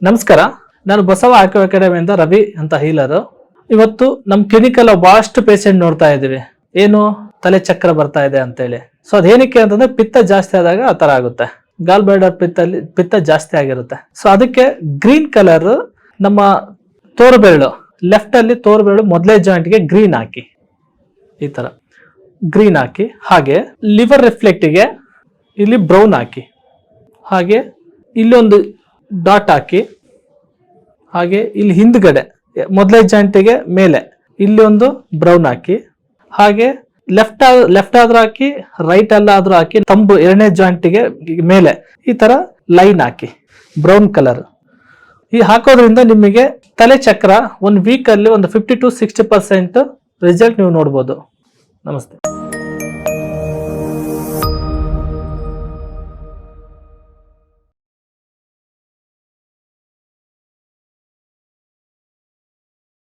ನಮಸ್ಕಾರ, ನಾನು ಬಸವ ಆಕ್ಯೋ ಅಕಾಡೆಮಿಯಿಂದ ರವಿ ಅಂತ ಹೀಲರ್. ಇವತ್ತು ನಮ್ಮ ಕ್ಲಿನಿಕಲ್ ಬಹಳಷ್ಟು ಪೇಷಂಟ್ ನೋಡ್ತಾ ಇದ್ದೀವಿ, ಏನು ತಲೆ ಚಕ್ರ ಬರ್ತಾ ಇದೆ ಅಂತೇಳಿ. ಸೊ ಅದೇನಕ್ಕೆ ಅಂತಂದ್ರೆ ಪಿತ್ತ ಜಾಸ್ತಿ ಆದಾಗ ಆ ತರ ಆಗುತ್ತೆ. ಗಾಲ್ ಬ್ಲಾಡರ್ ಪಿತ್ತ ಜಾಸ್ತಿ ಆಗಿರುತ್ತೆ. ಸೊ ಅದಕ್ಕೆ ಗ್ರೀನ್ ಕಲರ್ ನಮ್ಮ ತೋರುಬೆರಳು ಲೆಫ್ಟ್ ಅಲ್ಲಿ ತೋರುಬೆರಳು ಮೊದಲೇ ಜಾಯಿಂಟ್ ಗೆ ಗ್ರೀನ್ ಹಾಕಿ, ಈ ತರ ಗ್ರೀನ್ ಹಾಕಿ. ಹಾಗೆ ಲಿವರ್ ರಿಫ್ಲೆಕ್ಟ್ ಗೆ ಇಲ್ಲಿ ಬ್ರೌನ್ ಹಾಕಿ, ಹಾಗೆ ಇಲ್ಲಿ ಒಂದು ಡಾಟ್ ಹಾಕಿ, ಹಾಗೆ ಇಲ್ಲಿ ಹಿಂದ್ಗಡೆ ಮೊದಲೇ ಜಾಯಿಂಟಿಗೆ ಮೇಲೆ ಇಲ್ಲಿ ಒಂದು ಬ್ರೌನ್ ಹಾಕಿ, ಹಾಗೆ ಲೆಫ್ಟ್ ಆದ್ರೂ ಹಾಕಿ, ರೈಟ್ ಅಲ್ಲಾದ್ರೂ ಹಾಕಿ, ತಂಬು ಎರಡನೇ ಜಾಯಿಂಟಿಗೆ ಮೇಲೆ ಈ ತರ ಲೈನ್ ಹಾಕಿ ಬ್ರೌನ್ ಕಲರ್. ಈ ಹಾಕೋದ್ರಿಂದ ನಿಮಗೆ ತಲೆ ಚಕ್ರ 1 ವೀಕ್ ಅಲ್ಲಿ ಒಂದು 50 to 60% ರಿಸಲ್ಟ್ ನೀವು ನೋಡ್ಬೋದು. ನಮಸ್ತೆ.